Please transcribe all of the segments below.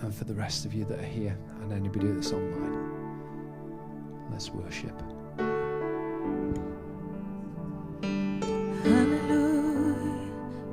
and for the rest of you that are here and anybody that's online. Let's worship. Hallelujah.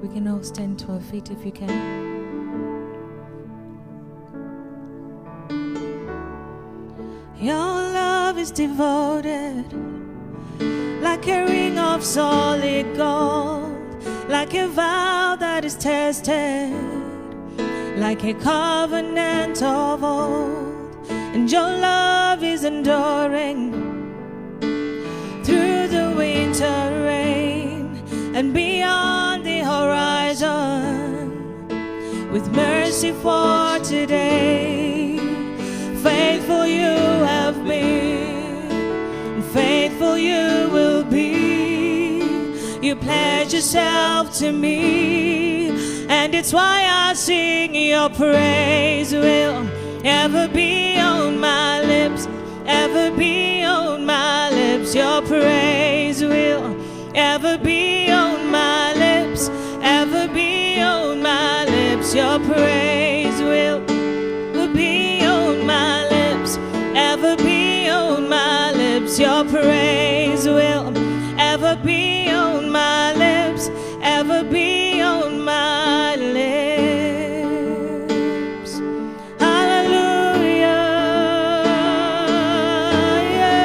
We can all stand to our feet if you can. Your love is devoted, like a ring of solid gold, like a vow that is tested, like a covenant of old. And your love is enduring through the winter rain and beyond the horizon, with mercy for today. Faithful you have been, and faithful you will be. You pledge yourself to me, and it's why I sing. Your praise will ever be on my lips, ever be on my lips. Your praise will ever be on my lips, ever be on my lips. Your praise will be on my lips, ever be on my lips. Your praise will ever be on my lips, ever be on my lips. Hallelujah, yeah.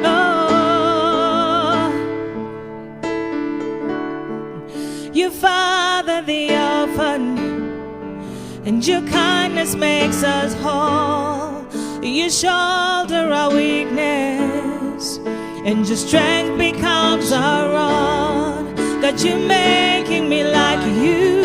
Oh, you father the orphan, and your kindness makes us whole. You shoulder our weakness, and your strength becomes our own. God, you're making me like you.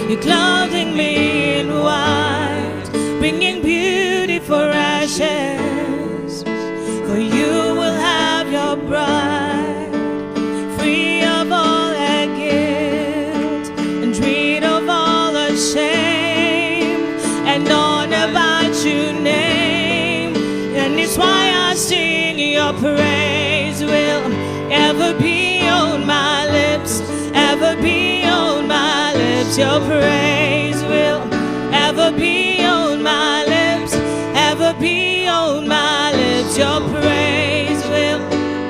You're clothing me in white, bringing beauty for ashes. For you will have your bride, free of all her guilt, and rid of all her shame, and honor by true name. And it's why I sing. Your praise will ever be on my lips, ever be on my lips. Your praise will ever be on my lips, ever be on my lips. Your praise will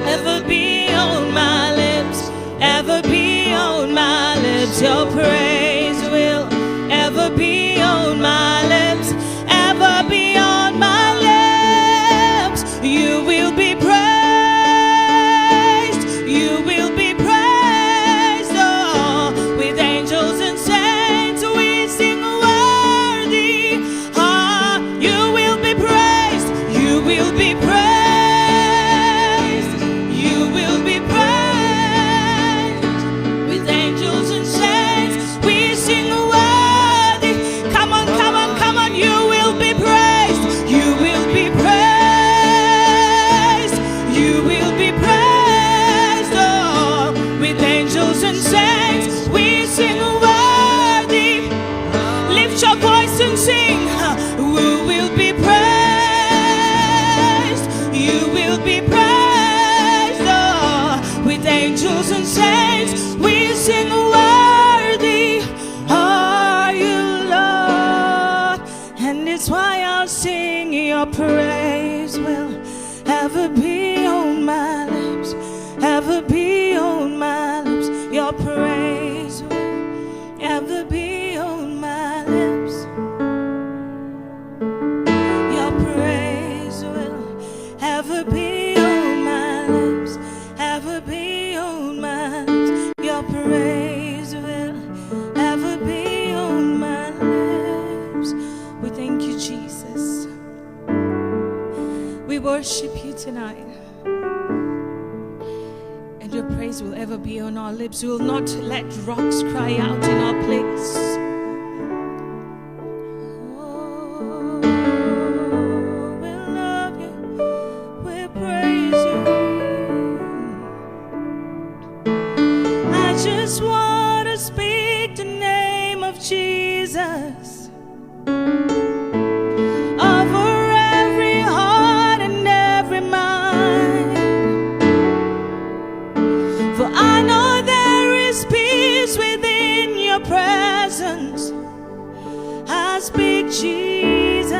ever be on my lips, ever be on my lips. Your praise will ever be on my lips, ever be on my lips. You will be praised, you will be praised. Oh, with angels and saints we sing worthy. Ah, you will be praised, you will be praised, you will be praised. With angels and saints we sing worthy. Come on, come on, come on. You will be praised, you will be praised, you will be praised. Oh, with angels and saints we sing worthy. Lift your voice and sing. Who will be praised, you will be praised. Oh, with angels and saints we sing worthy are you, Lord. And it's why I'll sing. Your praise will ever be on my lips, ever be on my lips. Your praise will ever be on my lips. Your praise will ever be on my lips, ever be on my lips. Your praise will ever be on my lips. We thank you, Jesus. We worship you tonight. And your praise will ever be on our lips. We will not let rocks cry out in our place. Oh, we love you. We praise you. I just want to speak the name of Jesus over every heart and every mind. For I know there is peace within your presence. Jesus.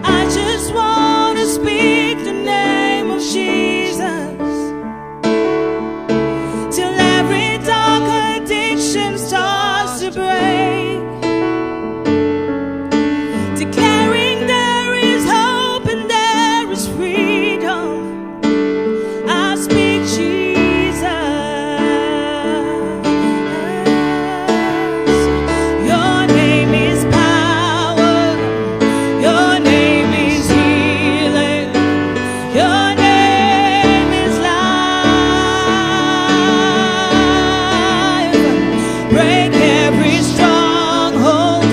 I just want to speak the name of Jesus till every dark addiction starts to break, declaring there is hope and there is freedom. I speak Jesus. Your name is power. Your name is healing. Your name is life. Break every stronghold.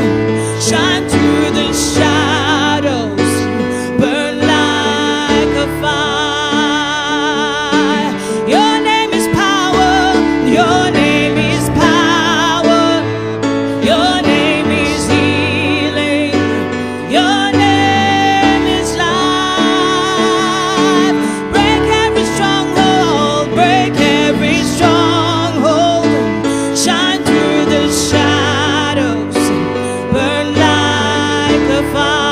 Shine through the shadows. Burn like a fire. Your name is power. Your name is power. Your name is healing. Your name is life. Break every stronghold. Break every stronghold. Shine through the shadows. Burn like a fire.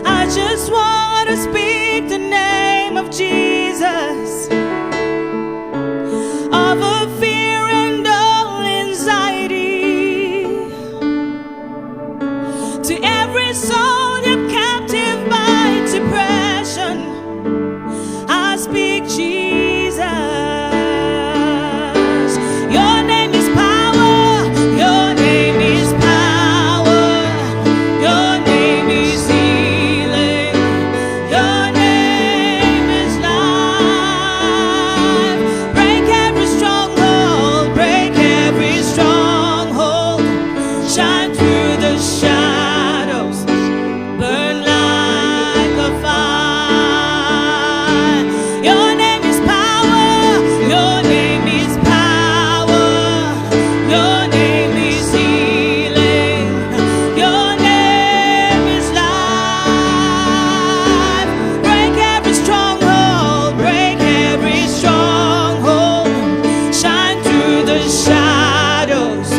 I just want to speak the name of Jesus over fear and all anxiety, to every soul held captive by depression. I speak Jesus. Your name is power. Your name is power. Your name is healing. Your name is life. Break every stronghold. Break every stronghold. Shine through the shadows. Burn like a fire. Your name is power. Your name is power. Your name is healing. Your name is life. Break every stronghold. Break every stronghold. Shine through the shadows.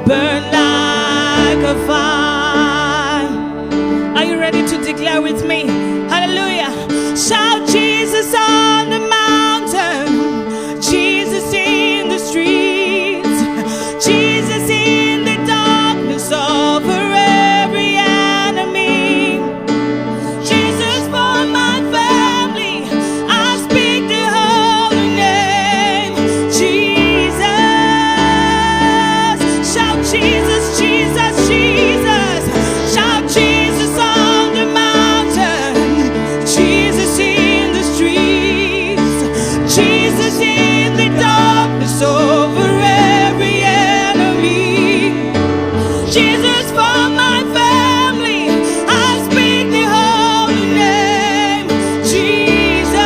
Burn like a fire. Are you ready to declare with me? Hallelujah. Shout Jesus on the mountain, Jesus in the streets, Jesus in the darkness over every enemy, Jesus for my family. I speak the holy name, Jesus. Shout Jesus, Jesus, Jesus. Shout Jesus on the mountain, Jesus in the streets, Jesus in the darkness over every enemy, Jesus for my family. I speak the holy name, Jesus.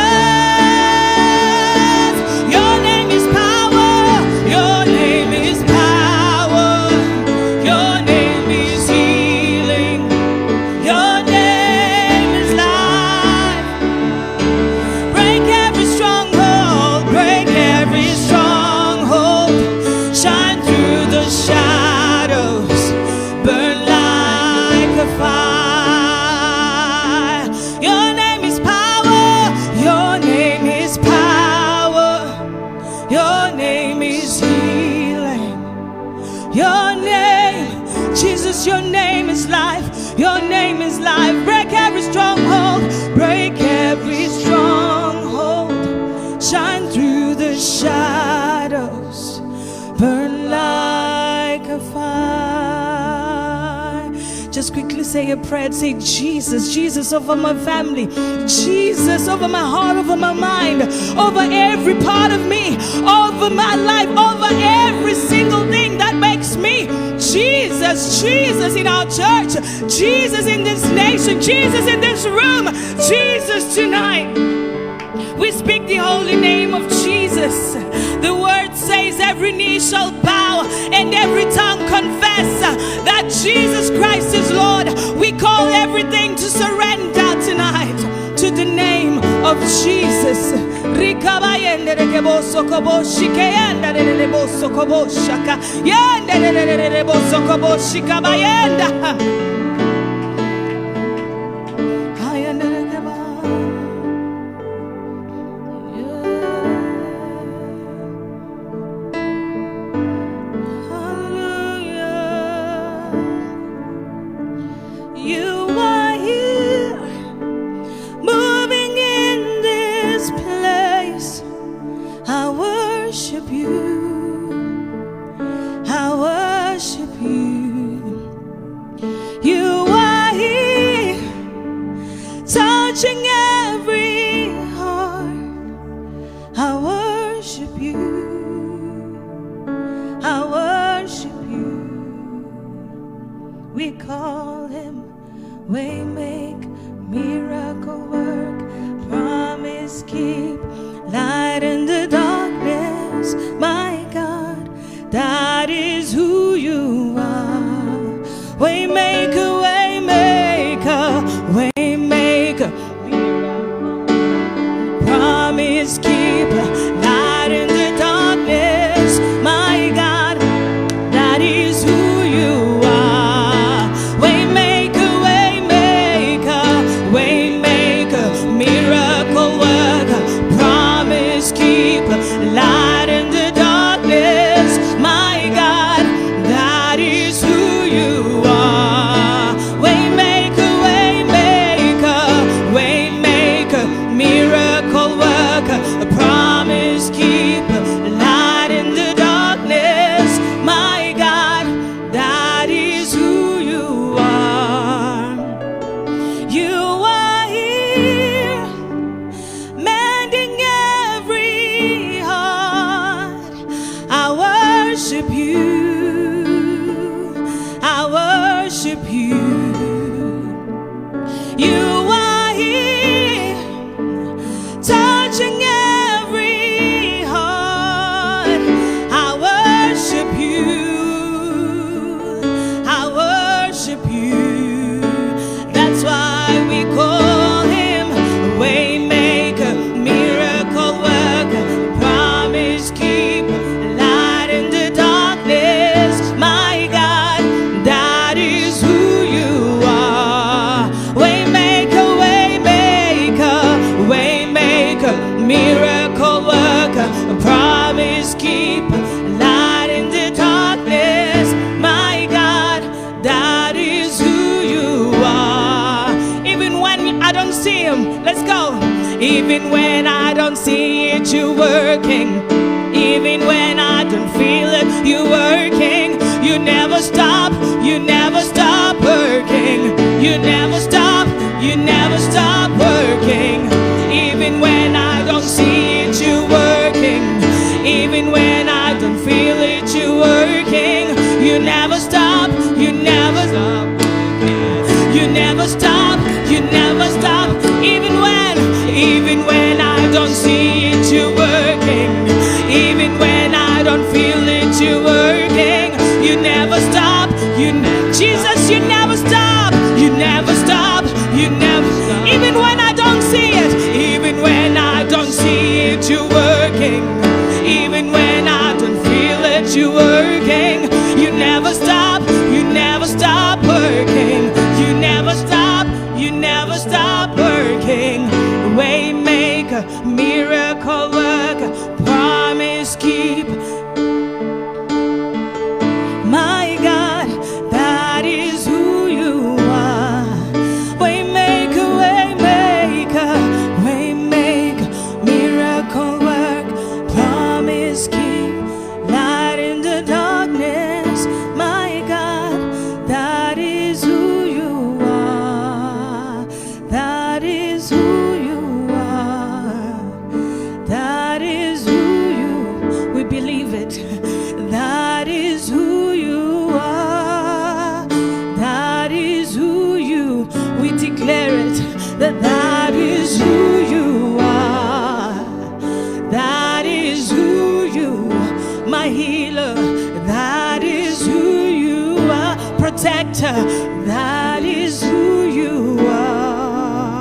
Your name is power. Your name is power. Your name is healing. Your name is life. Break every stronghold. Break every stronghold. Shine through the shadows. Burn like a fire. Your name is power. Your name is power. Your name is healing. Your name, Jesus, your name is life. Your name is life. Break every stronghold. Break every stronghold. Shine through the shadows. Burn like a fire. Just quickly say a prayer. Say Jesus, Jesus over my family, Jesus over my heart, over my mind, over every part of me, over my life, over every single thing that makes me. Jesus, Jesus in our church, Jesus in this nation, Jesus in this room, Jesus tonight. We speak the holy name of Jesus. The word says every knee shall bow and every tongue confess that Jesus Christ is Lord. We call everything to surrender tonight to the name of of Jesus. Rikabayendere keboso koboshi keyenda de boso koboshaka. Yendere de boso koboshi kabayenda. Ayendere keba. You are here, moving in this place. I worship you. I worship you. You are here, touching every heart. I worship you. I worship you. We call him Waymaker, miracle work, promise keep, light in the darkness. My God, that is who you are. Waymaker, waymaker, waymaker, promise keep, light in the darkness. My God, that is who you are. Waymaker, miracle worker, promise keeper, light in the darkness. My God, that is who you are. Waymaker, miracle worker, promise keeper, light in the darkness. My God, that is who you are. You are here, mending every heart. I worship you. I worship you. You are here, touching every heart. I worship you. I worship you. That's why we call him Waymaker, miracle worker, promise keeper, light in the darkness. My God, that is who you are. Waymaker, miracle worker, promise keeper, light in the darkness. My God, that is who you are. Even when I don't see him, let's go. Even when I don't see it, you're working. Even when I don't feel it, you're working. You never stop. You never stop working. You never stop. You never stop working. Even when I don't see it, you're working. Even when I don't feel it, you're working. You never stop. You never stop. You never stop. You never stop. Even when I don't see it, you're working. Even when I don't feel it, you're working. You never stop. Jesus, you never stop. You never stop. You never stop. Even when I don't see it, even when I don't see it, you're working. Even when I don't feel it, you're working. You never stop. You never stop working. You never stop. You never stop working. Waymaker, miracle worker, promise keep. My God, that is who you are. Waymaker, miracle work, promise keep, light in the darkness. My God, that is who you are. That is who you are. That is who you. We believe it. That is who you are. That is who you. We declare it. That is who you are. That is who you. My healer. That is who you are. Protector. That is who you are.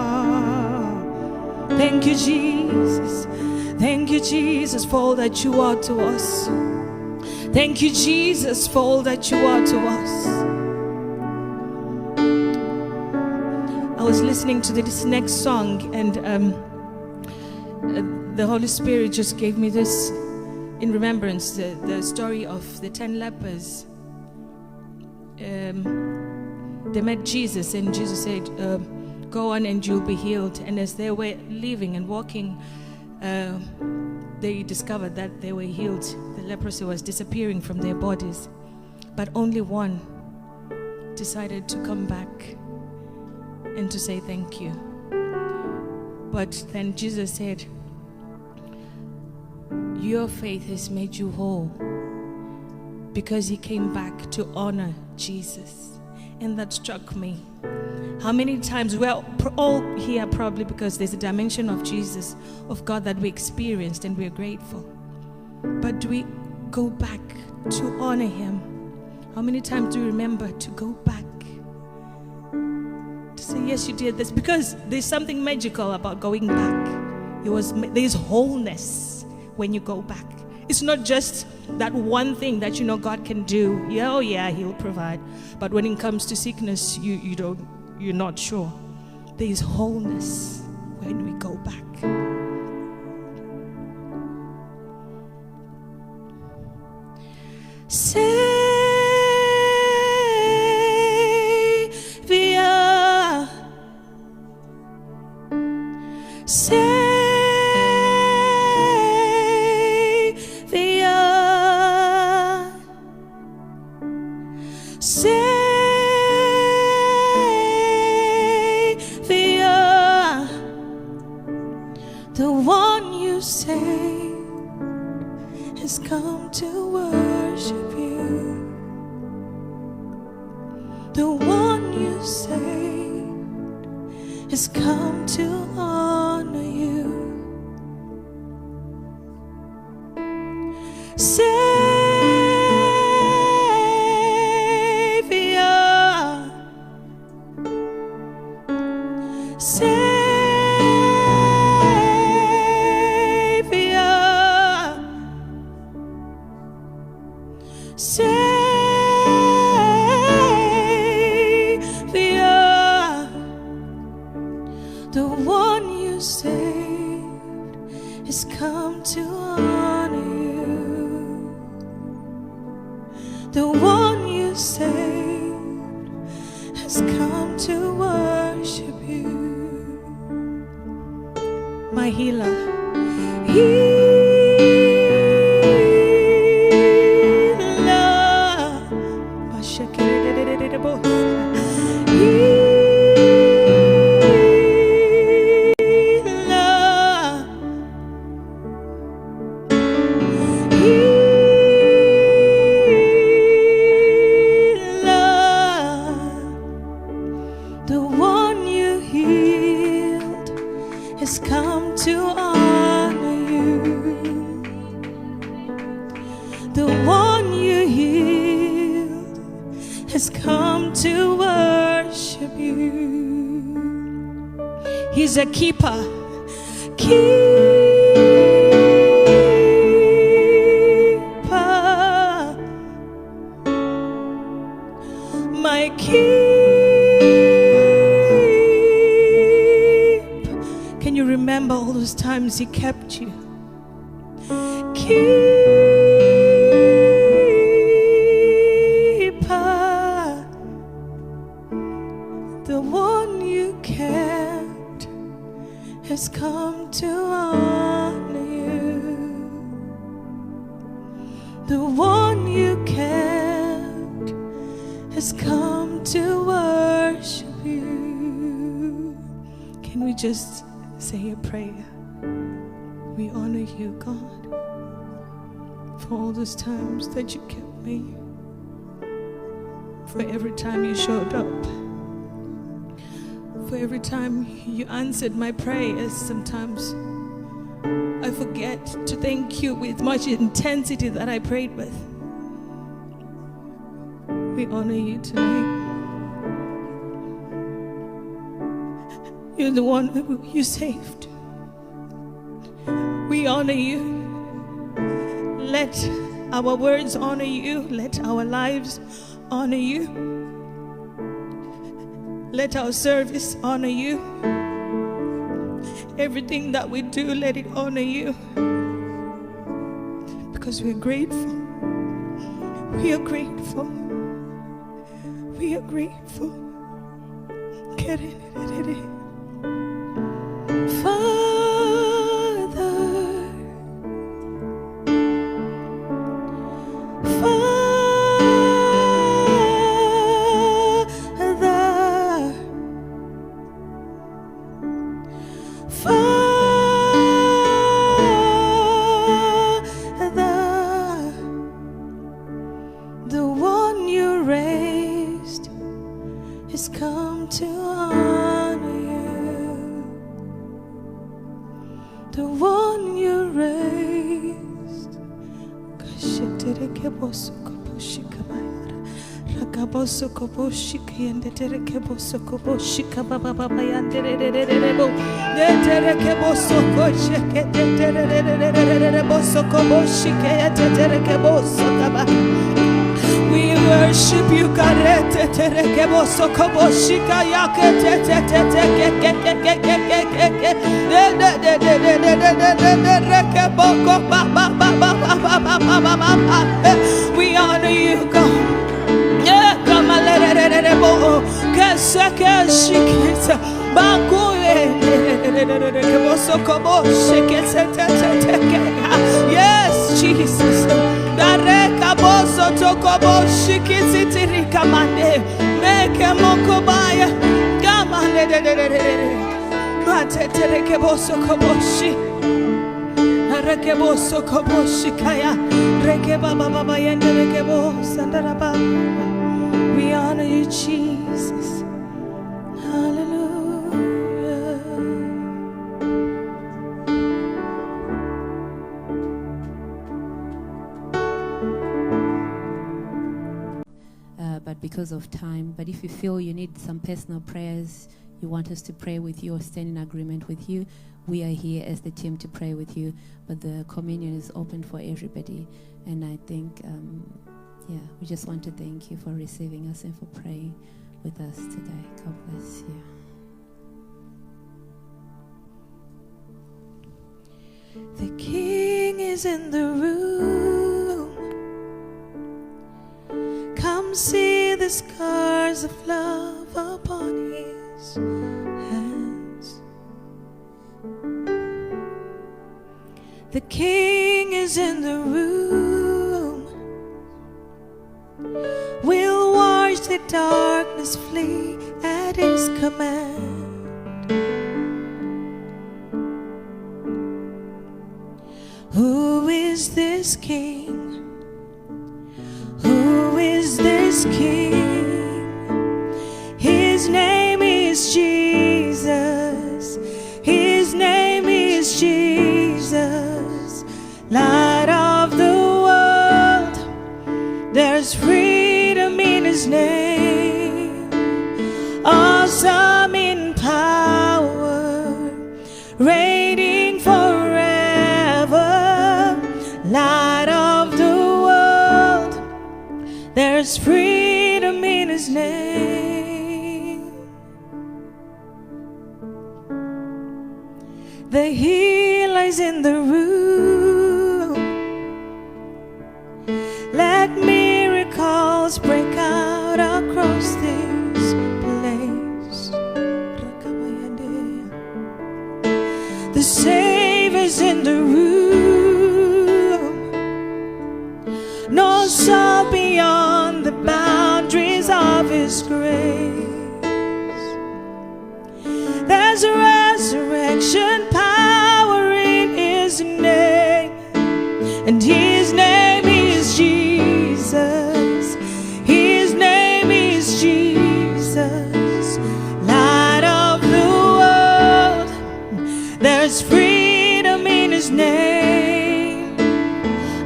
Thank you, you, Jesus. Thank you, Jesus, for all that you are to us. Thank you, Jesus, for all that you are to us. I was listening to this next song, and the Holy Spirit just gave me this in remembrance, the story of the 10 lepers. They met Jesus, and Jesus said, go on and you'll be healed. And as they were leaving and walking, they discovered that they were healed. The leprosy was disappearing from their bodies. But only one decided to come back and to say thank you. But then Jesus said, your faith has made you whole, because he came back to honor Jesus. And that struck me. How many times, we're all here probably because there's a dimension of Jesus, of God, that we experienced and we're grateful. But do we go back to honor him? How many times do you remember to go back? To say, yes, you did this. Because there's something magical about going back. There's wholeness when you go back. It's not just that one thing that you know God can do. Yeah, oh yeah, he'll provide. But when it comes to sickness, you're not sure. There is wholeness when we go back. Savior, Savior. The one you say has come to worship you. The one you say has come to honor you. Savior, Savior. Savior, the one you saved has come to honor you. The one you saved has come to worship you. My healer, the one you healed has come to honor you. The one you healed has come to worship you. He's a keeper. My Can you remember all those times he kept you? Keeper, the one you kept has come to honor you. The one you kept has come to worship you. Can we just say a prayer? We honor you, God, for all those times that you kept me, for every time you showed up, for every time you answered my prayers. Sometimes I forget to thank you with much intensity that I prayed with. We honor you tonight. You're the one who you saved. We honor you. Let our words honor you. Let our lives honor you. Let our service honor you. Everything that we do, let it honor you. Because we're grateful. We are grateful. We are grateful. The one you raised has come to honor you. The one you raised. We worship you, karete terekebo soko shika yakete we honor you, God. Yeah, come on, yes, Jesus. We honor you, Jesus. Hallelujah. But because of time, but if you feel you need some personal prayers, you want us to pray with you or stand in agreement with you, we are here as the team to pray with you. But the communion is open for everybody. And I think, we just want to thank you for receiving us and for praying with us today. God bless you. The King is in the room. Come see the scars of love upon his hands. The King is in the room. We'll watch the darkness flee at his command. Who is this King? Who is this King? His name is Jesus. His name is Jesus. Light of the world. There's freedom in his name. Awesome in power. Reigning forever. Light of the world. There's freedom in his name. The healer is in the room. Let miracles break out across this place. The Savior's in the room. No soul beyond the boundaries of his grace. There's a resurrection power in his name, and his name is Jesus. His name is Jesus. Light of the world. There's freedom in his name.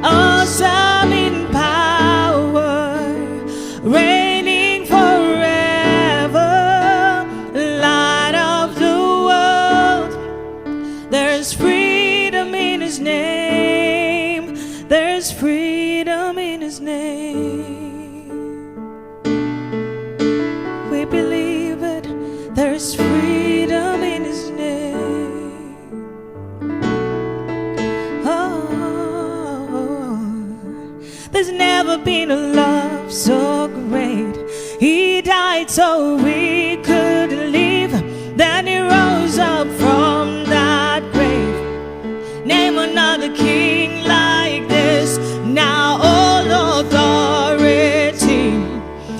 Awesome in power, reigning forever. Light of the world. There's freedom in his name. never been a love so great. He died so we could live. Then he rose up from that grave. Name another king like this. Now all authority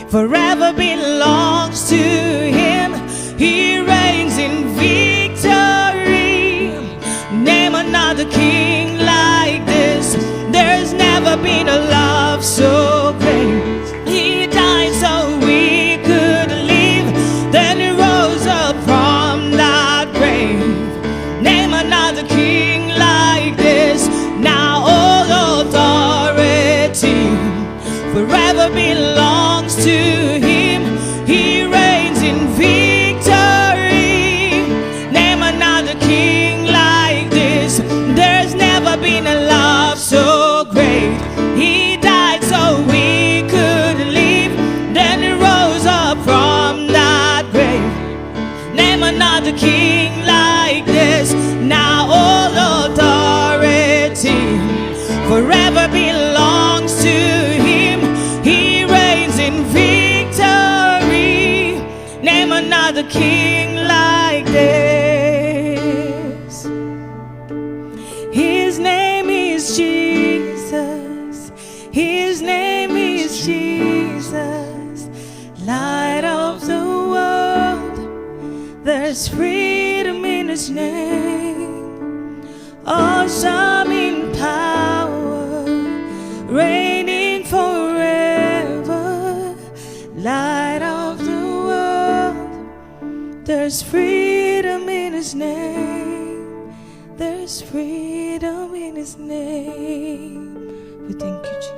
forever belongs to him. He reigns in victory. Name another king like this. There's never been a love so great. He died so we could live. Then he rose up from that grave. Name another king like this. Now all authority forever belongs to him. He reigns in victory. Name another king like this. There's never been a love so great. He died so we could live. Then he rose up from that grave. Name another king like this. Now all authority forever belongs to him. He reigns in victory. Name another king like this. His name is Jesus. His name is Jesus. Light of the world. There's freedom in his name. Awesome in power, reigning forever. Light of the world. There's freedom in his name. There's freedom in his name. We thank you, Jesus.